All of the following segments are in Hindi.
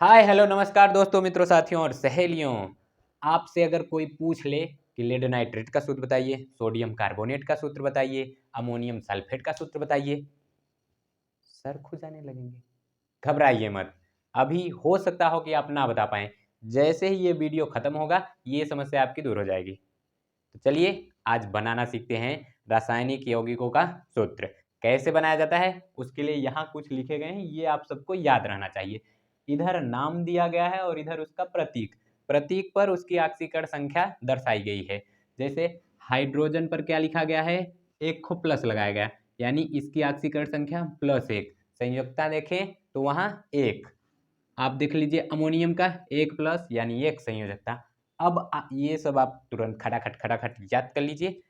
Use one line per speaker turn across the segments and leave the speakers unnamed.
हाय हेलो नमस्कार दोस्तों मित्रों साथियों और सहेलियों। आपसे अगर कोई पूछ ले कि लेड नाइट्रेट का सूत्र बताइए, सोडियम कार्बोनेट का सूत्र बताइए, अमोनियम सल्फेट का सूत्र बताइए, सर खुजाने लगेंगे। घबराइए मत, अभी हो सकता हो कि आप ना बता पाएं। जैसे ही ये वीडियो खत्म होगा ये समस्या आपकी दूर हो जाएगी। तो चलिए आज बनाना सीखते हैं रासायनिक यौगिकों का सूत्र। कैसे बनाया जाता है उसके लिए यहाँ कुछ लिखे गए हैं, ये आप सबको याद रहना चाहिए। इधर नाम दिया गया है और इधर उसका प्रतीक, प्रतीक पर उसकी ऑक्सीकरण संख्या दर्शाई गई है। जैसे हाइड्रोजन पर क्या लिखा गया है, एक को प्लस लगाया गया, यानी इसकी ऑक्सीकरण संख्या +1। संयुक्ता देखें तो वहाँ एक। आप देख लीजिए अमोनियम का एक प्लस यानी एक संयोजकता। अब ये सब आप तुरंत खटाखट खटाखट याद कर लीजिए।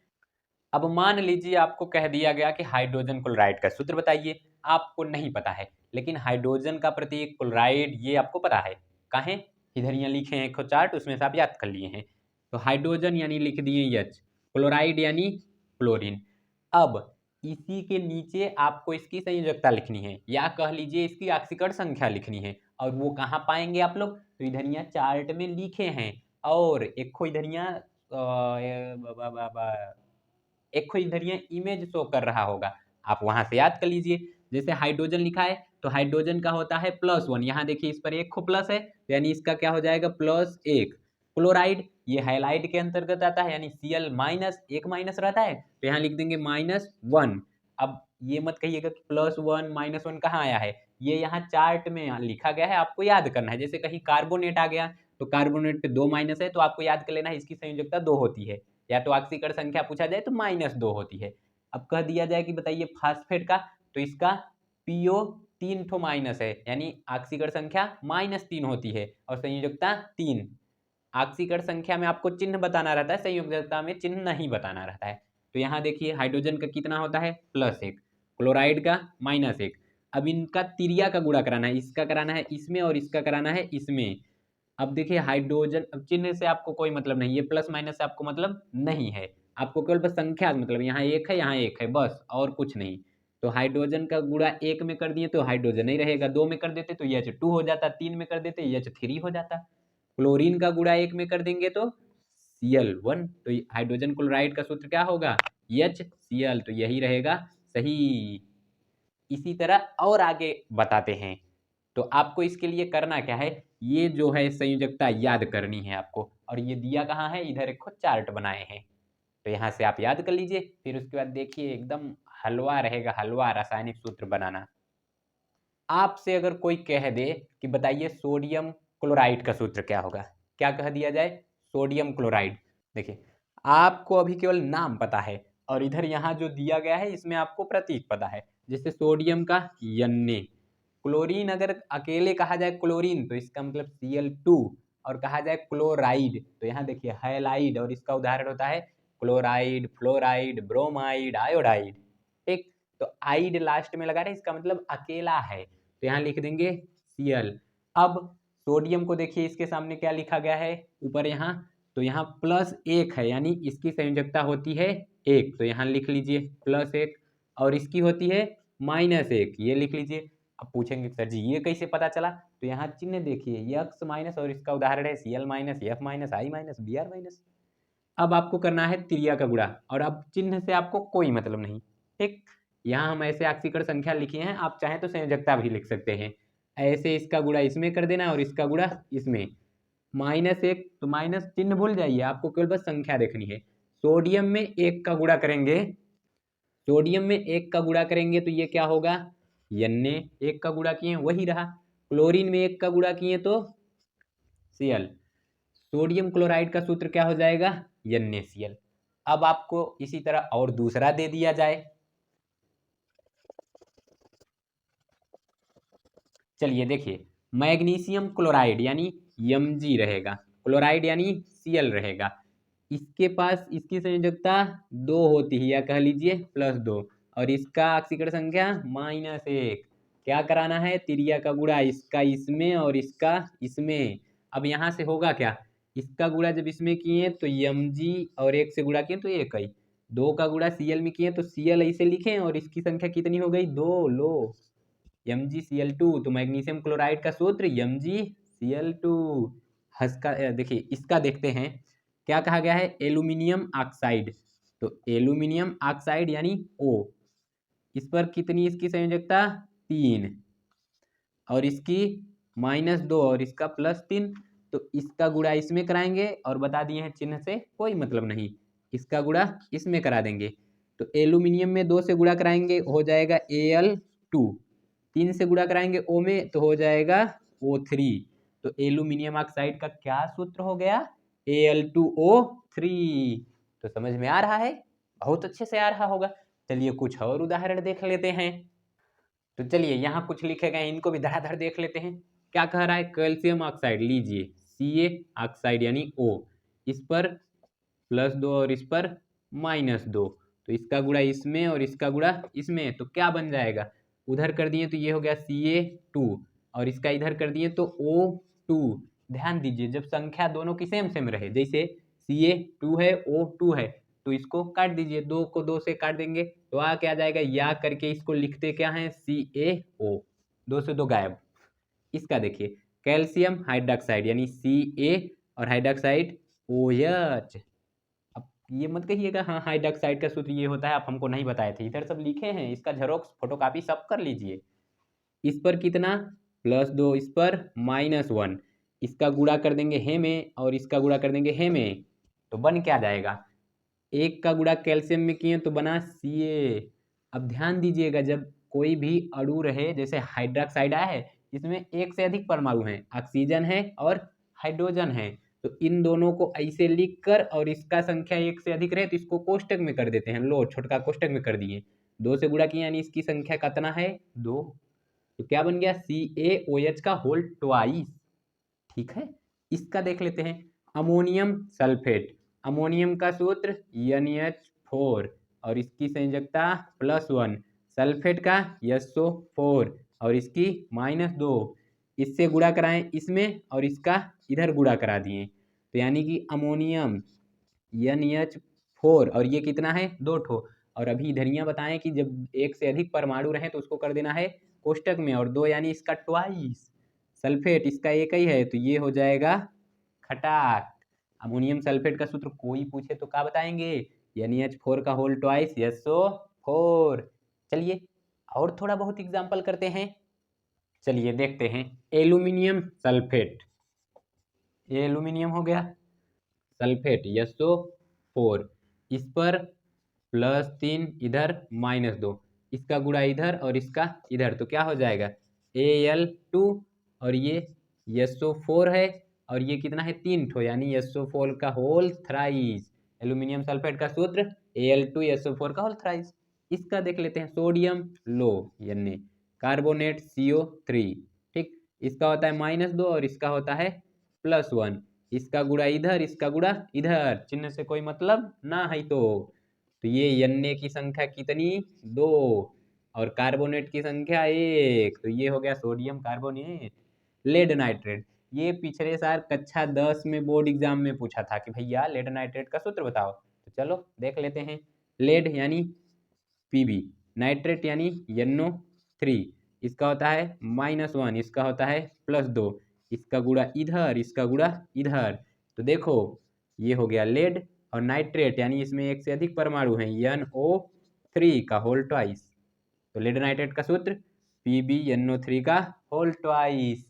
अब मान लीजिए आपको कह दिया गया कि हाइड्रोजन क्लोराइड का सूत्र बताइए, आपको नहीं पता है, लेकिन हाइड्रोजन का प्रतीक क्लोराइड ये आपको पता है। काहे, इधर यहाँ लिखे हैं एक चार्ट, उसमें से आप याद कर लिए हैं। तो हाइड्रोजन यानी लिख दिए H, क्लोराइड यानी क्लोरीन। अब इसी के नीचे आपको इसकी संयोजकता लिखनी है, या कह लीजिए इसकी ऑक्सीकरण संख्या लिखनी है। और वो कहाँ पाएंगे आप लोग, तो इधर यहाँ चार्ट में लिखे हैं। और एक खो इधर यहाँ एक खो इधर यहाँ इमेज शो कर रहा होगा, आप वहां से याद कर लीजिए। जैसे हाइड्रोजन लिखा है तो हाइड्रोजन का होता है +1, यहाँ देखिए इस पर एक खो प्लस है, तो यानी इसका क्या हो जाएगा +1। क्लोराइड ये हैलाइड के अंतर्गत आता है, यानी Cl माइनस एक माइनस रहता है, तो यहाँ लिख देंगे -1। अब ये मत कहिएगा कि +1 -1 कहाँ आया है, ये यहाँ चार्ट में लिखा गया है, आपको याद करना है। जैसे कहीं कार्बोनेट आ गया तो कार्बोनेट पे 2 माइनस है, तो आपको याद कर लेना है इसकी संयोजकता 2 होती है। या तो ऑक्सीकरण संख्या पूछा जाए तो -2 होती है। अब कह दिया जाए कि बताइए फास्फेट का, तो इसका पीओ 3 ठो माइनस है, यानी ऑक्सीकरण संख्या -3 होती है और संयोजकता 3। ऑक्सीकरण संख्या में आपको चिन्ह बताना रहता है, संयोजकता में चिन्ह नहीं बताना रहता है। तो यहाँ देखिए हाइड्रोजन का कितना होता है +1, क्लोराइड का -1। अब इनका तिरिया का गुणा कराना है, इसका कराना है इसमें और इसका कराना है इसमें। अब देखिए हाइड्रोजन, अब चिन्ह से आपको कोई मतलब नहीं, ये प्लस माइनस से आपको मतलब नहीं है, आपको केवल बस संख्या मतलब यहाँ एक है यहाँ एक है बस, और कुछ नहीं। तो हाइड्रोजन का गुणा एक में कर दिए तो हाइड्रोजन नहीं रहेगा, दो में कर देते तो H2 हो जाता, तीन में कर देते H3 हो जाता। क्लोरीन का गुणा एक में कर देंगे तो Cl1, तो हाइड्रोजन क्लोराइड का सूत्र क्या होगा HCl, तो यही रहेगा सही। इसी तरह और आगे बताते हैं। तो आपको इसके लिए करना क्या है, ये जो है संयोजकता याद करनी है आपको, और ये दिया कहाँ है, इधर एक चार्ट बनाए हैं, तो यहाँ से आप याद कर लीजिए। फिर उसके बाद देखिए एकदम हलवा रहेगा, हलवा रासायनिक सूत्र बनाना। आपसे अगर कोई कह दे कि बताइए सोडियम क्लोराइड का सूत्र क्या होगा, क्या कह दिया जाए, सोडियम क्लोराइड। देखिए आपको अभी केवल नाम पता है, और इधर यहाँ जो दिया गया है इसमें आपको प्रतीक पता है। जैसे सोडियम का Na, क्लोरीन अगर अकेले कहा जाए क्लोरीन तो इसका मतलब Cl2, और कहा जाए क्लोराइड तो यहाँ देखिए हैलाइड, और इसका उदाहरण होता है क्लोराइड, फ्लोराइड, ब्रोमाइड, आयोडाइड। ठीक, तो आइड लास्ट में लगा रहे, इसका मतलब अकेला है, तो यहाँ लिख देंगे Cl। अब सोडियम को देखिए इसके सामने क्या लिखा गया है ऊपर यहाँ, तो यहाँ +1 है, यानी इसकी संयोजकता होती है 1, तो यहाँ लिख लीजिए +1, और इसकी होती है -1, ये लिख लीजिए। अब पूछेंगे सर जी ये कैसे पता चला, तो यहाँ चिन्ह देखिए X- और इसका उदाहरण है Cl-, F-, I-, Br-। अब आपको करना है त्रिया का गुणा, और अब चिन्ह से आपको कोई मतलब नहीं। ठीक, यहाँ हम ऐसे ऑक्सीकरण संख्या लिखे हैं, आप चाहें तो संयोजकता भी लिख सकते हैं। ऐसे इसका गुणा इसमें कर देना और इसका गुणा इसमें, -1, तो माइनस चिन्ह भूल जाइए, आपको केवल बस संख्या देखनी है। सोडियम में एक का गुणा करेंगे, सोडियम में एक का गुणा करेंगे तो ये क्या होगा, Na, एक का गुणा किए वही रहा। क्लोरीन में एक का गुणा किए तो Cl। सोडियम क्लोराइड का सूत्र क्या हो जाएगा NaCl। अब आपको इसी तरह और दूसरा दे दिया जाए, चलिए देखिए मैग्नीशियम क्लोराइड यानी Mg रहेगा, क्लोराइड यानी Cl रहेगा। इसके पास इसकी संयोजकता 2 होती है, या कह लीजिए +2, और इसका ऑक्सीकरण संख्या -1। क्या कराना है, तिरिया का गुणा इसका इसमें और इसका इसमें। अब यहाँ से होगा क्या, इसका गुणा जब इसमें किए तो Mg, और एक से गुणा किए तो एक ही, दो का गुणा Cl में किए तो Cl ऐसे लिखें, और इसकी संख्या कितनी हो गई 2, लो MgCl2, तो मैग्नीशियम क्लोराइड का सूत्र MgCl2। हस्का देखिए इसका देखते हैं क्या कहा गया है, एल्यूमिनियम ऑक्साइड। तो एल्यूमिनियम ऑक्साइड यानी O, इस पर कितनी इसकी संयोजकता 3 और इसकी -2 और इसका +3, तो इसका गुणा इसमें कराएंगे और बता दिए हैं चिन्ह से कोई मतलब नहीं, इसका गुणा इसमें करा देंगे। तो एल्यूमिनियम में 2 से गुणा कराएंगे हो जाएगा Al2, 3 से गुणा कराएंगे O में तो हो जाएगा O3। तो एल्यूमिनियम ऑक्साइड का क्या सूत्र हो गया, Al2O3। तो समझ में आ रहा है, बहुत अच्छे से आ रहा होगा। चलिए कुछ और उदाहरण देख लेते हैं। तो चलिए यहाँ कुछ लिखे गए हैं, इनको भी धड़ाधड़ देख लेते हैं। क्या कह रहा है, कैल्शियम ऑक्साइड लीजिए Ca ऑक्साइड यानी O, इस पर +2 और इस पर -2, तो इसका गुणा इसमें और इसका गुणा इसमें, तो क्या बन जाएगा, उधर कर दिए तो ये हो गया Ca2 और इसका इधर कर दिए तो O2। ध्यान दीजिए जब संख्या दोनों की सेम सेम रहे, जैसे Ca2 है O2 है, तो इसको काट दीजिए, 2 को 2 से काट देंगे तो आ क्या जाएगा, या करके इसको लिखते क्या है CaO, 2 से 2 गायब। इसका देखिए कैल्शियम हाइड्रोक्साइड यानी Ca और हाइड्रोक्साइड OH। अब ये मत कहिएगा हाँ हाइड्रोक्साइड का सूत्र ये होता है, आप हमको नहीं बताए थे, इधर सब लिखे हैं, इसका झेरॉक्स फोटोकॉपी सब कर लीजिए। इस पर कितना +2, इस पर -1, इसका गुणा कर देंगे हे में और इसका गुणा कर देंगे हे में, तो बन क्या जाएगा, एक का गुणा कैल्शियम में किए तो बना Ca। अब ध्यान दीजिएगा जब कोई भी अणु रहे, जैसे हाइड्रोक्साइड आया है, इसमें एक से अधिक परमाणु हैं, ऑक्सीजन है और हाइड्रोजन है, तो इन दोनों को ऐसे लिख कर और इसका संख्या एक से अधिक रहे तो इसको कोष्टक में कर देते हैं, लो छोटका कोष्टक में कर दिए, 2 से गुणा किए यानी इसकी संख्या कितना है 2, तो क्या बन गया CaOH का होल ट्वाइस। ठीक है, इसका देख लेते हैं, अमोनियम सल्फेट, अमोनियम का सूत्र NH4 और इसकी संयोजकता +1, सल्फेट का SO4 और इसकी -2, इससे गुणा कराएं इसमें और इसका इधर गुणा करा दिए, तो यानी कि अमोनियम NH4 और ये कितना है 2 ठो, और अभी इधरियाँ बताएं कि जब एक से अधिक परमाणु रहे तो उसको कर देना है कोष्टक में, और 2 यानी इसका ट्वाइस, सल्फेट इसका एक ही है तो ये हो जाएगा खटाक। अमोनियम सल्फेट का सूत्र कोई पूछे तो क्या बताएंगे, NH4 का होल ट्वाइस SO4। चलिए और थोड़ा बहुत एग्जाम्पल करते हैं। चलिए देखते हैं, एल्यूमिनियम सल्फेट, ये एल्यूमिनियम हो गया, सल्फेट SO4, इस पर +3 इधर -2, इसका गुणा इधर और इसका इधर, तो क्या हो जाएगा Al2 और ये SO4 है और ये कितना है 3 ठो यानी SO4 का होल थ्राइस। एल्यूमिनियम सल्फेट का सूत्र Al2SO4 का होल थ्राइस। इसका देख लेते हैं, सोडियम लो Na, कार्बोनेट CO3, ठीक, इसका होता है -2 और इसका होता है +1, इसका गुणा इधर इसका गुणा इधर, चिन्ह से कोई मतलब ना है, तो ये Na की संख्या कितनी 2 और कार्बोनेट की संख्या 1, तो ये हो गया सोडियम कार्बोनेट। लेड नाइट्रेट, ये पिछले साल कक्षा 10 में बोर्ड एग्जाम में पूछा था कि भैया लेड नाइट्रेट का सूत्र बताओ, तो चलो देख लेते हैं। लेड यानी Pb, नाइट्रेट यानी NO3, इसका होता है -1, इसका होता है +2, इसका गुणा इधर इसका गुणा इधर, तो देखो ये हो गया लेड, और नाइट्रेट यानी इसमें एक से अधिक परमाणु हैं NO3 का होल ट्वाइस, तो लेड नाइट्रेट का सूत्र PbNO3 का होल ट्वाइस।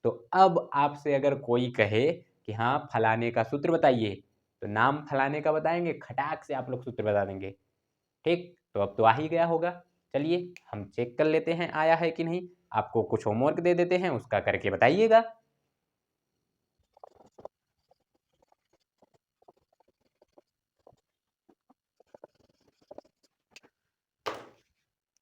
तो अब आपसे अगर कोई कहे कि हाँ फलाने का सूत्र बताइए, तो नाम फलाने का बताएंगे, खटाक से आप लोग सूत्र बता देंगे। ठीक, तो अब तो आ ही गया होगा। चलिए हम चेक कर लेते हैं आया है कि नहीं, आपको कुछ होमवर्क दे देते हैं, उसका करके बताइएगा।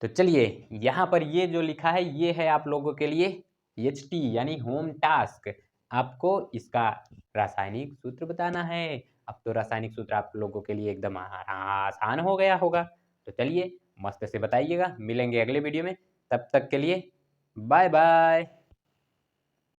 तो चलिए यहाँ पर ये जो लिखा है ये है आप लोगों के लिए HT यानी होम टास्क, आपको इसका रासायनिक सूत्र बताना है। अब तो रासायनिक सूत्र आप लोगों के लिए एकदम आसान हो गया होगा, तो चलिए मस्त से बताइएगा, मिलेंगे अगले वीडियो में, तब तक के लिए बाय बाय।